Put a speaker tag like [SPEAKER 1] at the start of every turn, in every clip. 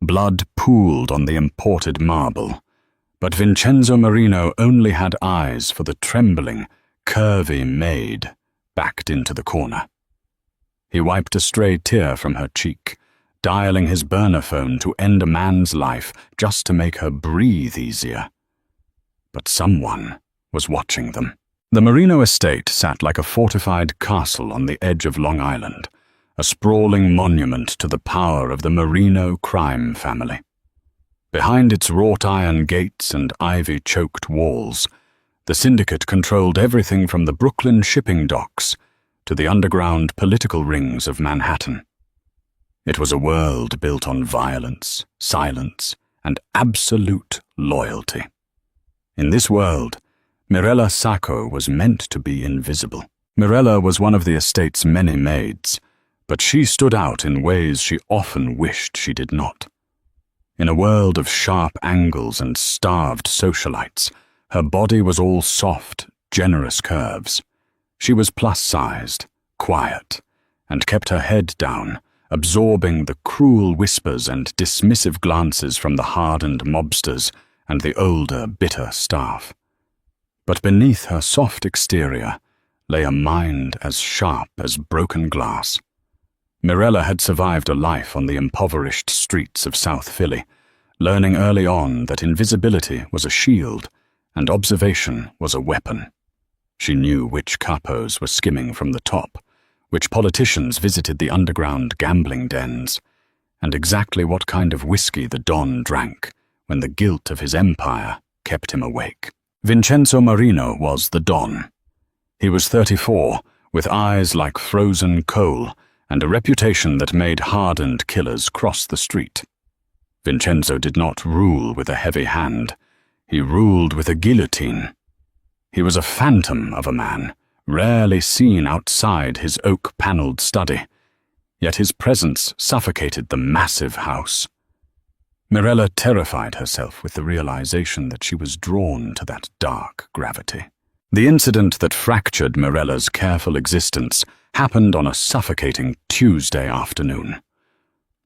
[SPEAKER 1] Blood pooled on the imported marble, but Vincenzo Marino only had eyes for the trembling, curvy Maid backed into the corner. He wiped a stray tear from her cheek, dialing his burner phone to end a man's life just to make her breathe easier. But someone was watching them. The Marino estate sat like a fortified castle on the edge of Long Island, a sprawling monument to the power of the Marino crime family. Behind its wrought-iron gates and ivy-choked walls, the syndicate controlled everything from the Brooklyn shipping docks to the underground political rings of Manhattan. It was a world built on violence, silence, and absolute loyalty. In this world, Mirella Sacco was meant to be invisible. Mirella was one of the estate's many maids, but she stood out in ways she often wished she did not. In a world of sharp angles and starved socialites, her body was all soft, generous curves. She was plus-sized, quiet, and kept her head down, absorbing the cruel whispers and dismissive glances from the hardened mobsters and the older, bitter staff. But beneath her soft exterior lay a mind as sharp as broken glass. Mirella had survived a life on the impoverished streets of South Philly, learning early on that invisibility was a shield and observation was a weapon. She knew which capos were skimming from the top, which politicians visited the underground gambling dens, and exactly what kind of whiskey the Don drank when the guilt of his empire kept him awake. Vincenzo Marino was the Don. He was 34, with eyes like frozen coal and a reputation that made hardened killers cross the street. Vincenzo did not rule with a heavy hand. He ruled with a guillotine. He was a phantom of a man, rarely seen outside his oak-paneled study, yet his presence suffocated the massive house. Mirella terrified herself with the realization that she was drawn to that dark gravity. The incident that fractured Mirella's careful existence happened on a suffocating Tuesday afternoon.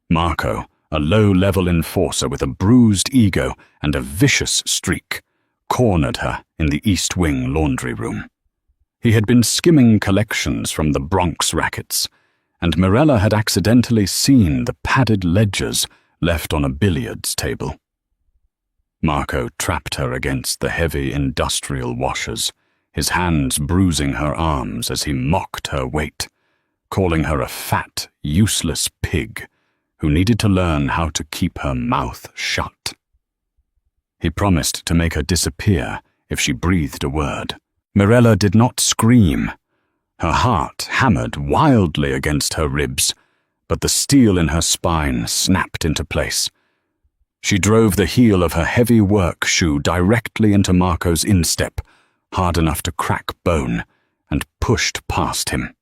[SPEAKER 1] Marco, a low-level enforcer with a bruised ego and a vicious streak, cornered her in the East Wing laundry room. He had been skimming collections from the Bronx rackets, and Mirella had accidentally seen the padded ledgers left on a billiards table. Marco trapped her against the heavy industrial washers, his hands bruising her arms as he mocked her weight, calling her a fat, useless pig who needed to learn how to keep her mouth shut. He promised to make her disappear if she breathed a word. Mirella did not scream. Her heart hammered wildly against her ribs, but the steel in her spine snapped into place. She drove the heel of her heavy work shoe directly into Marco's instep, hard enough to crack bone, and pushed past him.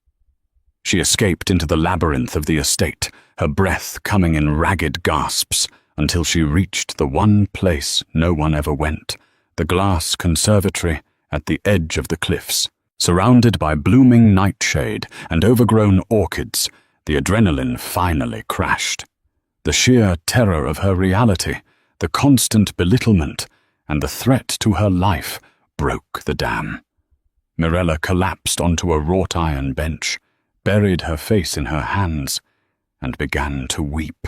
[SPEAKER 1] She escaped into the labyrinth of the estate, her breath coming in ragged gasps, until she reached the one place no one ever went, the glass conservatory at the edge of the cliffs. Surrounded by blooming nightshade and overgrown orchids, the adrenaline finally crashed. The sheer terror of her reality, the constant belittlement, and the threat to her life broke the dam. Mirella collapsed onto a wrought-iron bench, buried her face in her hands, and began to weep.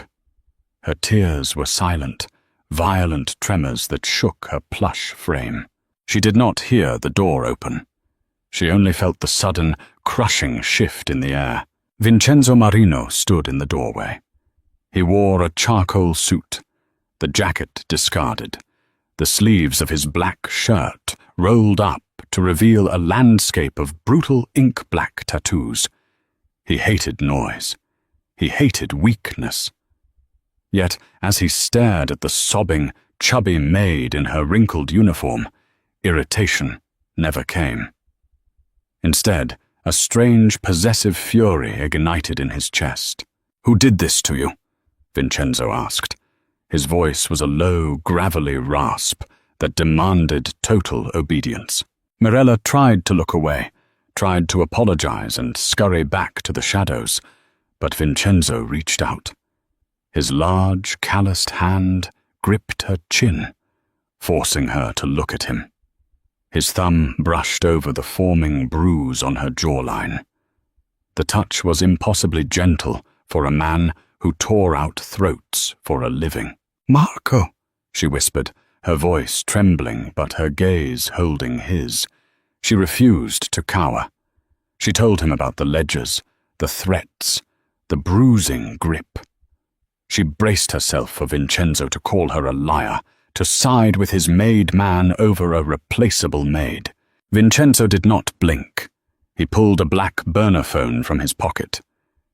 [SPEAKER 1] Her tears were silent, violent tremors that shook her plush frame. She did not hear the door open. She only felt the sudden, crushing shift in the air. Vincenzo Marino stood in the doorway. He wore a charcoal suit, the jacket discarded, the sleeves of his black shirt rolled up to reveal a landscape of brutal ink-black tattoos. He hated noise. He hated weakness. Yet, as he stared at the sobbing, chubby maid in her wrinkled uniform, irritation never came. Instead, a strange, possessive fury ignited in his chest. "Who did this to you?" Vincenzo asked. His voice was a low, gravelly rasp that demanded total obedience. Mirella tried to look away, tried to apologize and scurry back to the shadows, but Vincenzo reached out. His large, calloused hand gripped her chin, forcing her to look at him. His thumb brushed over the forming bruise on her jawline. The touch was impossibly gentle for a man who tore out throats for a living. "Marco," she whispered, her voice trembling but her gaze holding his. She refused to cower. She told him about the ledgers, the threats, the bruising grip. She braced herself for Vincenzo to call her a liar, to side with his made man over a replaceable maid. Vincenzo did not blink. He pulled a black burner phone from his pocket.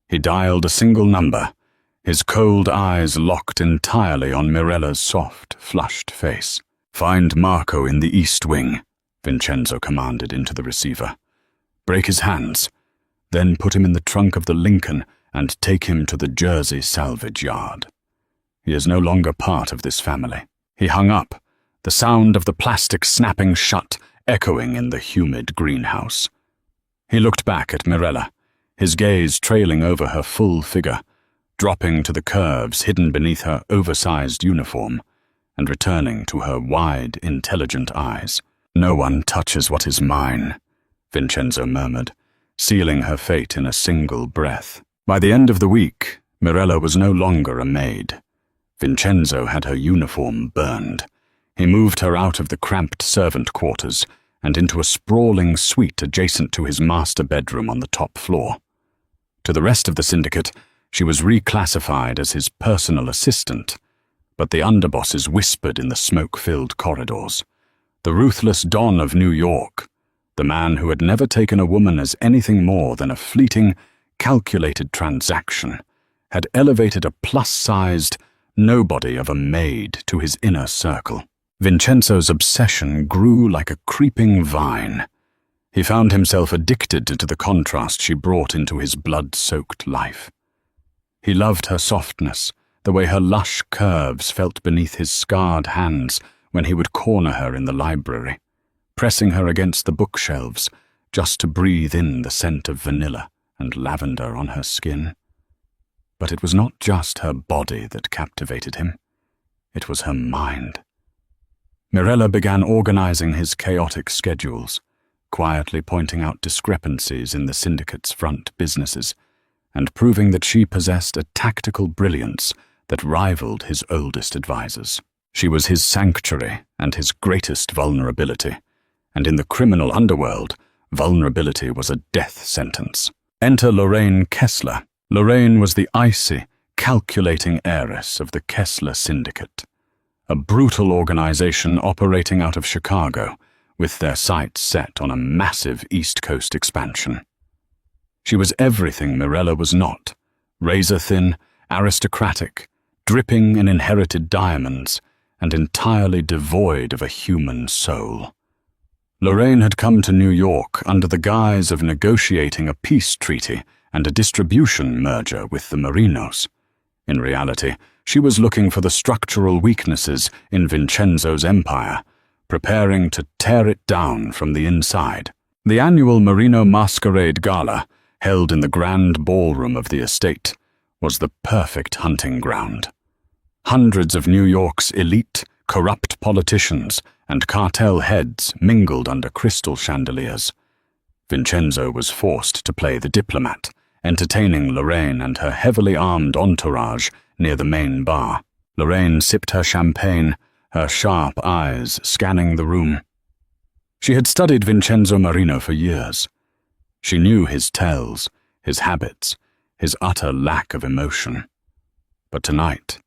[SPEAKER 1] He dialed a single number, his cold eyes locked entirely on Mirella's soft, flushed face. "Find Marco in the East Wing," Vincenzo commanded into the receiver. "Break his hands, then put him in the trunk of the Lincoln and take him to the Jersey salvage yard. He is no longer part of this family." He hung up, the sound of the plastic snapping shut echoing in the humid greenhouse. He looked back at Mirella, his gaze trailing over her full figure, dropping to the curves hidden beneath her oversized uniform, and returning to her wide, intelligent eyes. "No one touches what is mine," Vincenzo murmured, sealing her fate in a single breath. By the end of the week, Mirella was no longer a maid. Vincenzo had her uniform burned. He moved her out of the cramped servant quarters and into a sprawling suite adjacent to his master bedroom on the top floor. To the rest of the syndicate, she was reclassified as his personal assistant, but the underbosses whispered in the smoke-filled corridors. The ruthless Don of New York, the man who had never taken a woman as anything more than a fleeting, calculated transaction, had elevated a plus-sized nobody of a maid to his inner circle. Vincenzo's obsession grew like a creeping vine. He found himself addicted to the contrast she brought into his blood-soaked life. He loved her softness, the way her lush curves felt beneath his scarred hands when he would corner her in the library, pressing her against the bookshelves just to breathe in the scent of vanilla and lavender on her skin. But it was not just her body that captivated him. It was her mind. Mirella began organizing his chaotic schedules, quietly pointing out discrepancies in the syndicate's front businesses, and proving that she possessed a tactical brilliance that rivaled his oldest advisors. She was his sanctuary and his greatest vulnerability, and in the criminal underworld, vulnerability was a death sentence. Enter Lorraine Kessler. Lorraine was the icy, calculating heiress of the Kessler Syndicate, a brutal organization operating out of Chicago, with their sights set on a massive East Coast expansion. She was everything Mirella was not, razor-thin, aristocratic, dripping in inherited diamonds, and entirely devoid of a human soul. Lorraine had come to New York under the guise of negotiating a peace treaty and a distribution merger with the Marinos. In reality, she was looking for the structural weaknesses in Vincenzo's empire, preparing to tear it down from the inside. The annual Marino Masquerade Gala, held in the grand ballroom of the estate, was the perfect hunting ground. Hundreds of New York's elite, corrupt politicians and cartel heads mingled under crystal chandeliers. Vincenzo was forced to play the diplomat, entertaining Lorraine and her heavily armed entourage near the main bar. Lorraine sipped her champagne, her sharp eyes scanning the room. She had studied Vincenzo Marino for years. She knew his tells, his habits, his utter lack of emotion. But tonight,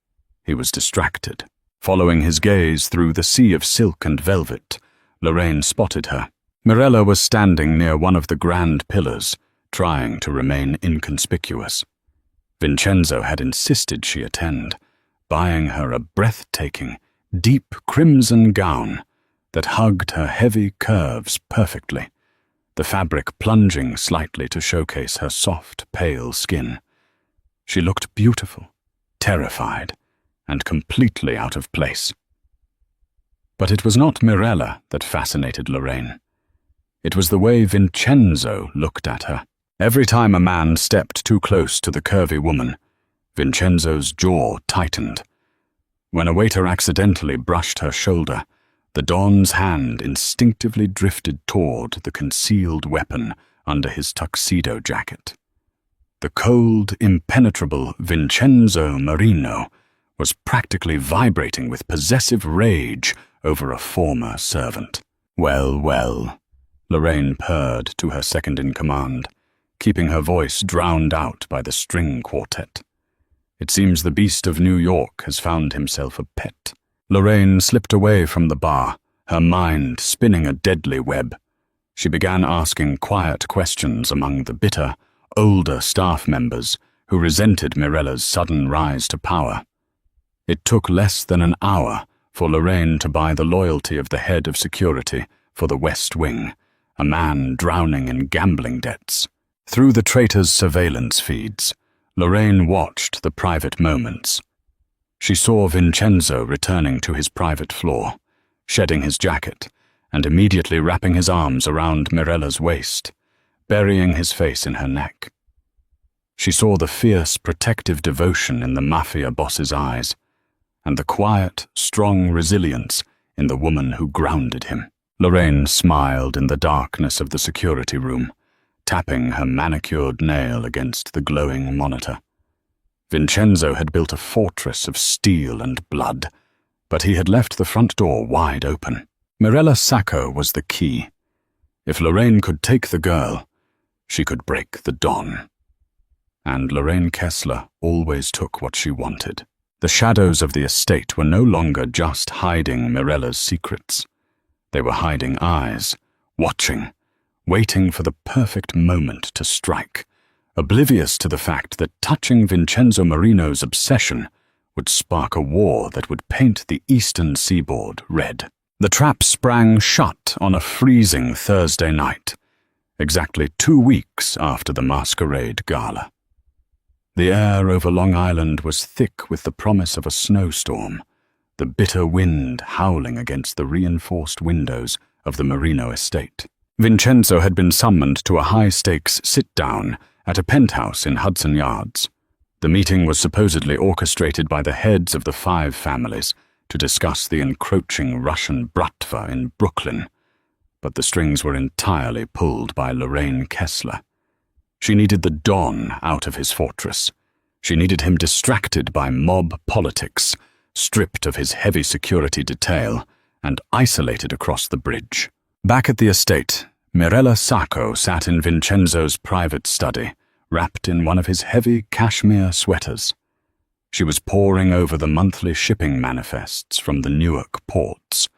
[SPEAKER 1] he was distracted. Following his gaze through the sea of silk and velvet, Lorraine spotted her. Mirella was standing near one of the grand pillars, trying to remain inconspicuous. Vincenzo had insisted she attend, buying her a breathtaking, deep crimson gown that hugged her heavy curves perfectly, the fabric plunging slightly to showcase her soft, pale skin. She looked beautiful, terrified, and completely out of place. But it was not Mirella that fascinated Lorraine. It was the way Vincenzo looked at her. Every time a man stepped too close to the curvy woman, Vincenzo's jaw tightened. When a waiter accidentally brushed her shoulder, the Don's hand instinctively drifted toward the concealed weapon under his tuxedo jacket. The cold, impenetrable Vincenzo Marino was practically vibrating with possessive rage over a former servant. "Well, well," Lorraine purred to her second-in-command, keeping her voice drowned out by the string quartet. "It seems the beast of New York has found himself a pet." Lorraine slipped away from the bar, her mind spinning a deadly web. She began asking quiet questions among the bitter, older staff members who resented Mirella's sudden rise to power. It took less than an hour for Lorraine to buy the loyalty of the head of security for the West Wing, a man drowning in gambling debts. Through the traitor's surveillance feeds, Lorraine watched the private moments. She saw Vincenzo returning to his private floor, shedding his jacket, and immediately wrapping his arms around Mirella's waist, burying his face in her neck. She saw the fierce, protective devotion in the Mafia Boss's eyes, and the quiet, strong resilience in the woman who grounded him. Lorraine smiled in the darkness of the security room, tapping her manicured nail against the glowing monitor. Vincenzo had built a fortress of steel and blood, but he had left the front door wide open. Mirella Sacco was the key. If Lorraine could take the girl, she could break the Don. And Lorraine Kessler always took what she wanted. The shadows of the estate were no longer just hiding Mirella's secrets. They were hiding eyes, watching, waiting for the perfect moment to strike, oblivious to the fact that touching Vincenzo Marino's obsession would spark a war that would paint the eastern seaboard red. The trap sprang shut on a freezing Thursday night, exactly 2 weeks after the masquerade gala. The air over Long Island was thick with the promise of a snowstorm, the bitter wind howling against the reinforced windows of the Marino estate. Vincenzo had been summoned to a high-stakes sit-down at a penthouse in Hudson Yards. The meeting was supposedly orchestrated by the heads of the 5 families to discuss the encroaching Russian bratva in Brooklyn, but the strings were entirely pulled by Lorraine Kessler. She needed the Don out of his fortress. She needed him distracted by mob politics, stripped of his heavy security detail, and isolated across the bridge. Back at the estate, Mirella Sacco sat in Vincenzo's private study, wrapped in one of his heavy cashmere sweaters. She was poring over the monthly shipping manifests from the Newark ports,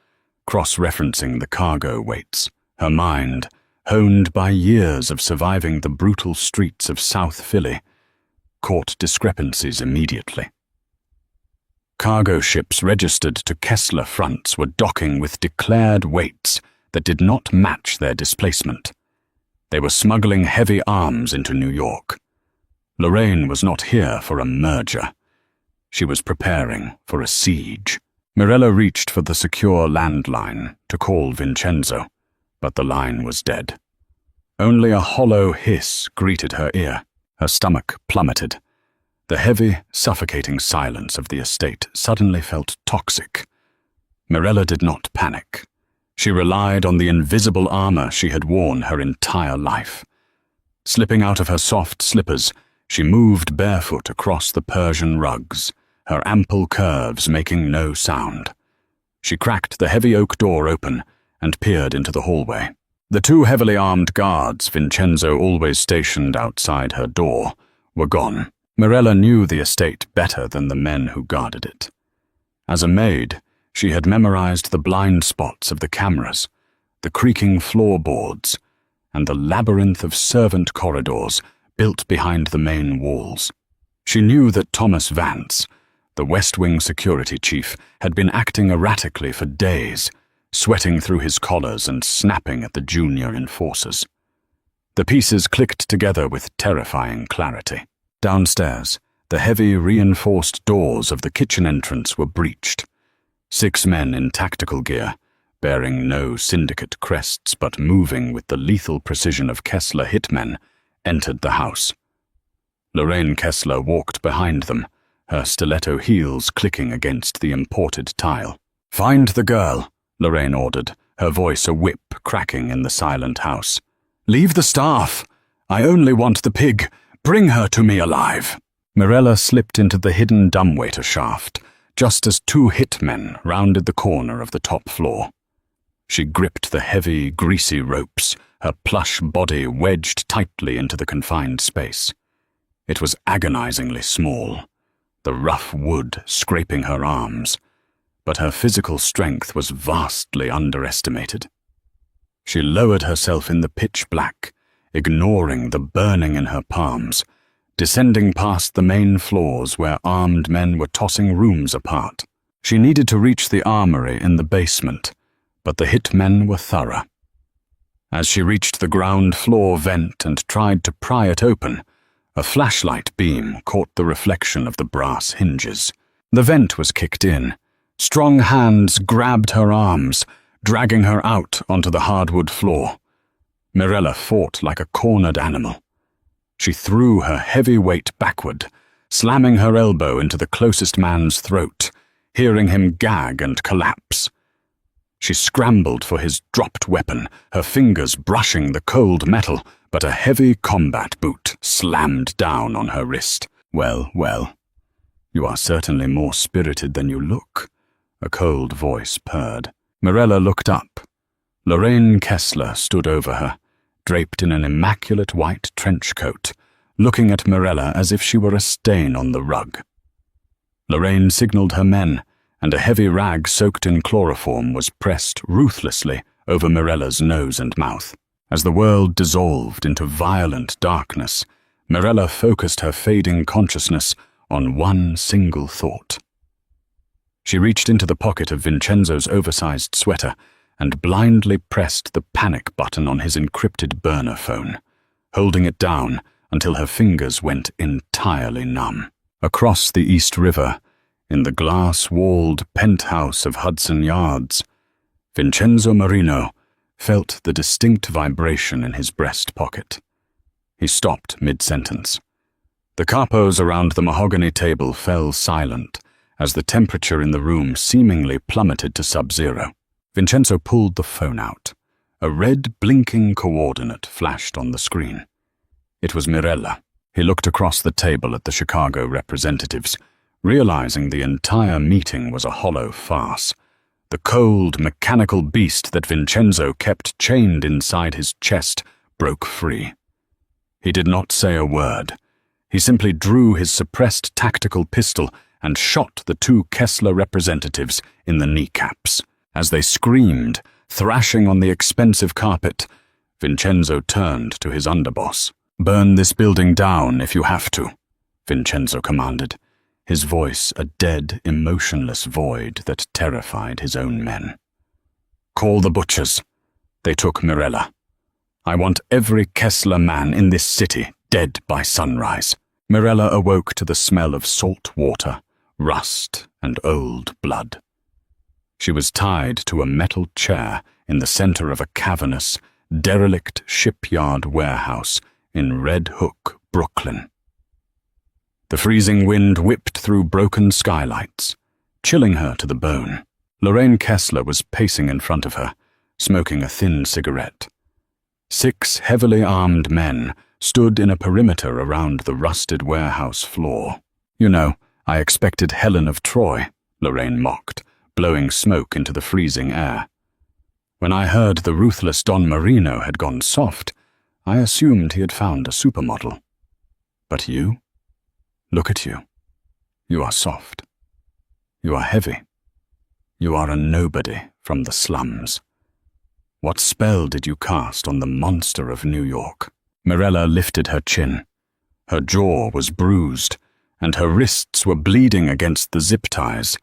[SPEAKER 1] cross-referencing the cargo weights, her mind, honed by years of surviving the brutal streets of South Philly, caught discrepancies immediately. Cargo ships registered to Kessler fronts were docking with declared weights that did not match their displacement. They were smuggling heavy arms into New York. Lorraine was not here for a merger. She was preparing for a siege. Mirella reached for the secure landline to call Vincenzo, but the line was dead. Only a hollow hiss greeted her ear. Her stomach plummeted. The heavy, suffocating silence of the estate suddenly felt toxic. Mirella did not panic. She relied on the invisible armor she had worn her entire life. Slipping out of her soft slippers, she moved barefoot across the Persian rugs, her ample curves making no sound. She cracked the heavy oak door open and peered into the hallway. The 2 heavily armed guards Vincenzo always stationed outside her door were gone. Mirella knew the estate better than the men who guarded it. As a maid, she had memorized the blind spots of the cameras, the creaking floorboards, and the labyrinth of servant corridors built behind the main walls. She knew that Thomas Vance, the West Wing security chief, had been acting erratically for days, sweating through his collars and snapping at the junior enforcers. The pieces clicked together with terrifying clarity. Downstairs, the heavy reinforced doors of the kitchen entrance were breached. 6 men in tactical gear, bearing no syndicate crests but moving with the lethal precision of Kessler hitmen, entered the house. Lorraine Kessler walked behind them, her stiletto heels clicking against the imported tile. "Find the girl," Lorraine ordered, her voice a whip cracking in the silent house. "Leave the staff. I only want the pig. Bring her to me alive." Mirella slipped into the hidden dumbwaiter shaft, just as two hitmen rounded the corner of the top floor. She gripped the heavy, greasy ropes, her plush body wedged tightly into the confined space. It was agonizingly small, the rough wood scraping her arms, but her physical strength was vastly underestimated. She lowered herself in the pitch black, ignoring the burning in her palms, descending past the main floors where armed men were tossing rooms apart. She needed to reach the armory in the basement, but the hitmen were thorough. As she reached the ground floor vent and tried to pry it open, a flashlight beam caught the reflection of the brass hinges. The vent was kicked in. Strong hands grabbed her arms, dragging her out onto the hardwood floor. Mirella fought like a cornered animal. She threw her heavy weight backward, slamming her elbow into the closest man's throat, hearing him gag and collapse. She scrambled for his dropped weapon, her fingers brushing the cold metal, but a heavy combat boot slammed down on her wrist. "Well, well, you are certainly more spirited than you look," a cold voice purred. Mirella looked up. Lorraine Kessler stood over her, draped in an immaculate white trench coat, looking at Mirella as if she were a stain on the rug. Lorraine signaled her men, and a heavy rag soaked in chloroform was pressed ruthlessly over Mirella's nose and mouth. As the world dissolved into violent darkness, Mirella focused her fading consciousness on one single thought. She reached into the pocket of Vincenzo's oversized sweater and blindly pressed the panic button on his encrypted burner phone, holding it down until her fingers went entirely numb. Across the East River, in the glass-walled penthouse of Hudson Yards, Vincenzo Marino felt the distinct vibration in his breast pocket. He stopped mid-sentence. The capos around the mahogany table fell silent as the temperature in the room seemingly plummeted to sub-zero. Vincenzo pulled the phone out. A red, blinking coordinate flashed on the screen. It was Mirella. He looked across the table at the Chicago representatives, realizing the entire meeting was a hollow farce. The cold, mechanical beast that Vincenzo kept chained inside his chest broke free. He did not say a word. He simply drew his suppressed tactical pistol and shot the two Kessler representatives in the kneecaps. As they screamed, thrashing on the expensive carpet, Vincenzo turned to his underboss. "Burn this building down if you have to," Vincenzo commanded, his voice a dead, emotionless void that terrified his own men. "Call the butchers." They took Mirella. "I want every Kessler man in this city dead by sunrise." Mirella awoke to the smell of salt water, rust, and old blood. She was tied to a metal chair in the center of a cavernous, derelict shipyard warehouse in Red Hook, Brooklyn. The freezing wind whipped through broken skylights, chilling her to the bone. Lorraine Kessler was pacing in front of her, smoking a thin cigarette. 6 heavily armed men stood in a perimeter around the rusted warehouse floor. "You know, I expected Helen of Troy," Lorraine mocked, blowing smoke into the freezing air. "When I heard the ruthless Don Marino had gone soft, I assumed he had found a supermodel. But you? Look at you. You are soft. You are heavy. You are a nobody from the slums. What spell did you cast on the monster of New York?" Mirella lifted her chin. Her jaw was bruised, and her wrists were bleeding against the zip ties,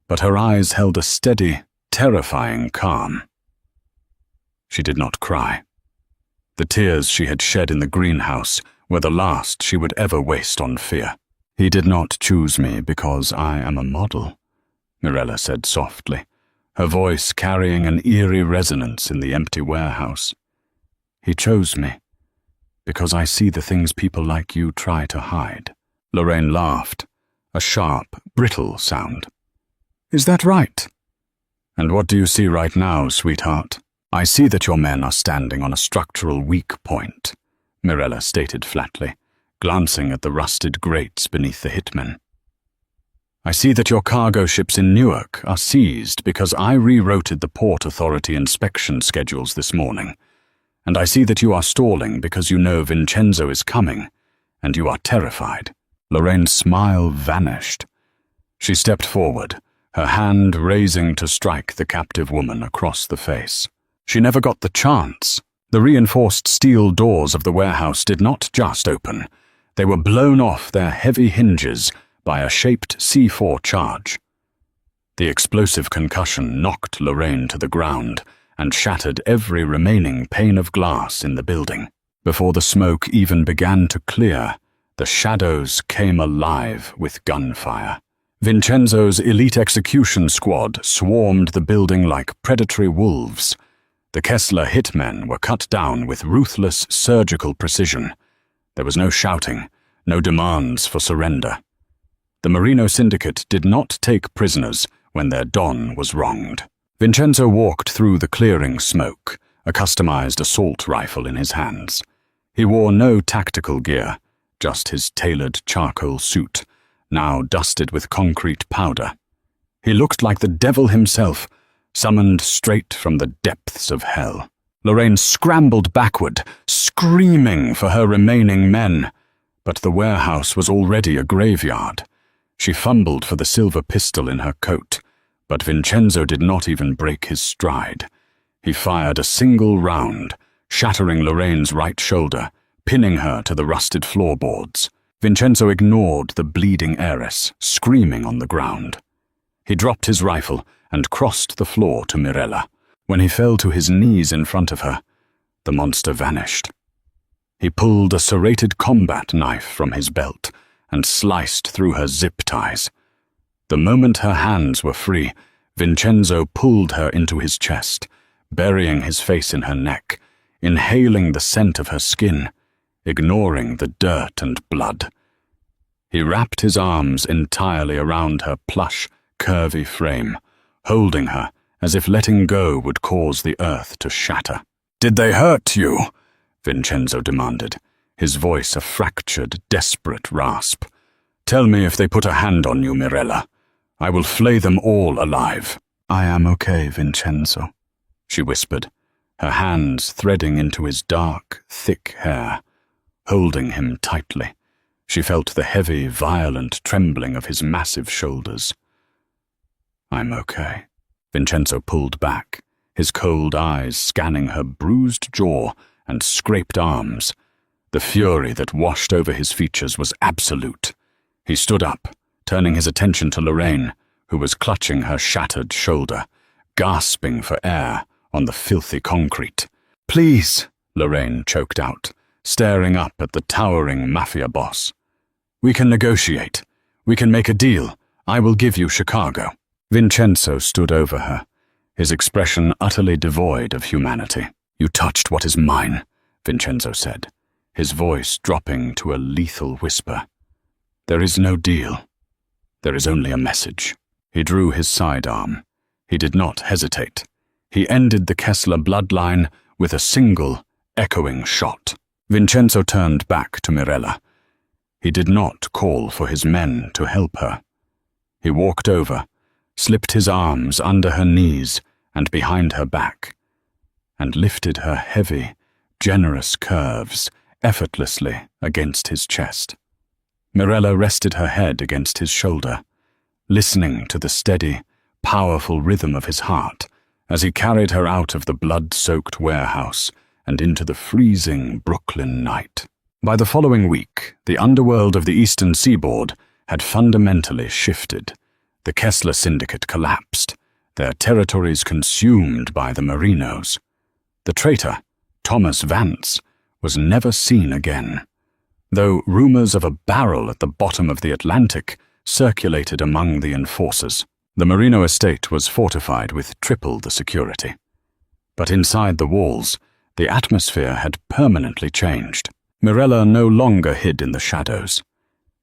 [SPEAKER 1] but her eyes held a steady, terrifying calm. She did not cry. The tears she had shed in the greenhouse were the last she would ever waste on fear. "He did not choose me because I am a model," Mirella said softly, her voice carrying an eerie resonance in the empty warehouse. "He chose me because I see the things people like you try to hide." Lorraine laughed, a sharp, brittle sound. "Is that right?" "And what do you see right now, sweetheart?" "I see that your men are standing on a structural weak point," Mirella stated flatly, glancing at the rusted grates beneath the hitmen. "I see that your cargo ships in Newark are seized because I rerouted the Port Authority inspection schedules this morning. And I see that you are stalling because you know Vincenzo is coming, and you are terrified." Lorraine's smile vanished. She stepped forward, her hand raising to strike the captive woman across the face. She never got the chance. The reinforced steel doors of the warehouse did not just open. They were blown off their heavy hinges by a shaped C4 charge. The explosive concussion knocked Lorraine to the ground and shattered every remaining pane of glass in the building. Before the smoke even began to clear, the shadows came alive with gunfire. Vincenzo's elite execution squad swarmed the building like predatory wolves. The Kessler hitmen were cut down with ruthless surgical precision. There was no shouting, no demands for surrender. The Marino Syndicate did not take prisoners when their Don was wronged. Vincenzo walked through the clearing smoke, a customized assault rifle in his hands. He wore no tactical gear, just his tailored charcoal suit, now dusted with concrete powder. He looked like the devil himself, summoned straight from the depths of hell. Lorraine scrambled backward, screaming for her remaining men, but the warehouse was already a graveyard. She fumbled for the silver pistol in her coat, but Vincenzo did not even break his stride. He fired a single round, shattering Lorraine's right shoulder, pinning her to the rusted floorboards. Vincenzo ignored the bleeding heiress, screaming on the ground. He dropped his rifle and crossed the floor to Mirella. When he fell to his knees in front of her, the monster vanished. He pulled a serrated combat knife from his belt and sliced through her zip ties. The moment her hands were free, Vincenzo pulled her into his chest, burying his face in her neck, inhaling the scent of her skin, ignoring the dirt and blood. He wrapped his arms entirely around her plush, curvy frame, holding her as if letting go would cause the earth to shatter. "Did they hurt you?" Vincenzo demanded, his voice a fractured, desperate rasp. "Tell me if they put a hand on you, Mirella. I will flay them all alive." "I am okay, Vincenzo," she whispered, her hands threading into his dark, thick hair, holding him tightly. She felt the heavy, violent trembling of his massive shoulders. "I'm okay." Vincenzo pulled back, his cold eyes scanning her bruised jaw and scraped arms. The fury that washed over his features was absolute. He stood up, turning his attention to Lorraine, who was clutching her shattered shoulder, gasping for air on the filthy concrete. "Please," Lorraine choked out, staring up at the towering Mafia boss. "We can negotiate. We can make a deal. I will give you Chicago." Vincenzo stood over her, his expression utterly devoid of humanity. "You touched what is mine," Vincenzo said, his voice dropping to a lethal whisper. "There is no deal. There is only a message." He drew his sidearm. He did not hesitate. He ended the Kessler bloodline with a single, echoing shot. Vincenzo turned back to Mirella. He did not call for his men to help her. He walked over, slipped his arms under her knees and behind her back, and lifted her heavy, generous curves effortlessly against his chest. Mirella rested her head against his shoulder, listening to the steady, powerful rhythm of his heart as he carried her out of the blood-soaked warehouse and into the freezing Brooklyn night. By the following week, the underworld of the Eastern Seaboard had fundamentally shifted. The Kessler Syndicate collapsed, their territories consumed by the Marinos. The traitor, Thomas Vance, was never seen again, though rumors of a barrel at the bottom of the Atlantic circulated among the enforcers. The Marino estate was fortified with triple the security. But inside the walls, the atmosphere had permanently changed. Mirella no longer hid in the shadows.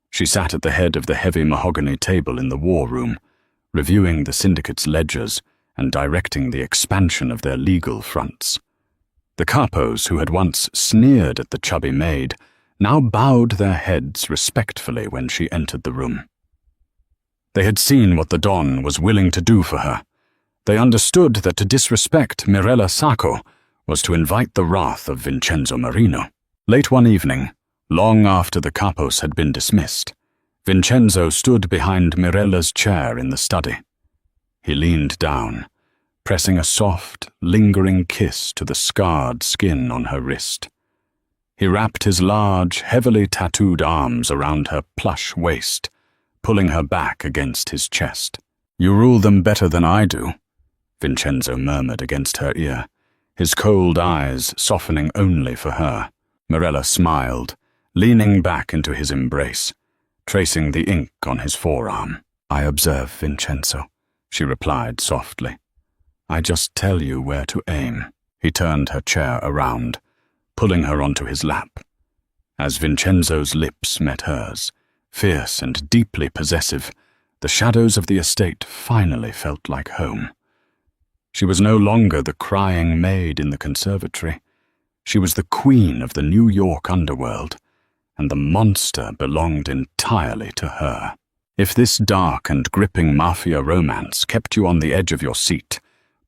[SPEAKER 1] She sat at the head of the heavy mahogany table in the war room, reviewing the syndicate's ledgers and directing the expansion of their legal fronts. The capos who had once sneered at the chubby maid now bowed their heads respectfully when she entered the room. They had seen what the Don was willing to do for her. They understood that to disrespect Mirella Sacco was to invite the wrath of Vincenzo Marino. Late one evening, long after the capos had been dismissed, Vincenzo stood behind Mirella's chair in the study. He leaned down, pressing a soft, lingering kiss to the scarred skin on her wrist. He wrapped his large, heavily tattooed arms around her plush waist, pulling her back against his chest. "You rule them better than I do," Vincenzo murmured against her ear, his cold eyes softening only for her. Mirella smiled, leaning back into his embrace, tracing the ink on his forearm. "I observe, Vincenzo," she replied softly. "I just tell you where to aim." He turned her chair around, pulling her onto his lap. As Vincenzo's lips met hers, fierce and deeply possessive, the shadows of the estate finally felt like home. She was no longer the crying maid in the conservatory. She was the queen of the New York underworld, and the monster belonged entirely to her. If this dark and gripping mafia romance kept you on the edge of your seat,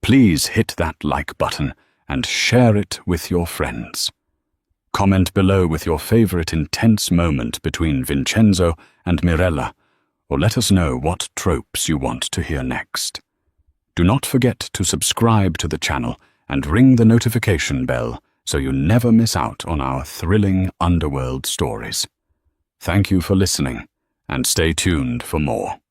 [SPEAKER 1] please hit that like button and share it with your friends. Comment below with your favorite intense moment between Vincenzo and Mirella, or let us know what tropes you want to hear next. Do not forget to subscribe to the channel and ring the notification bell so you never miss out on our thrilling underworld stories. Thank you for listening, and stay tuned for more.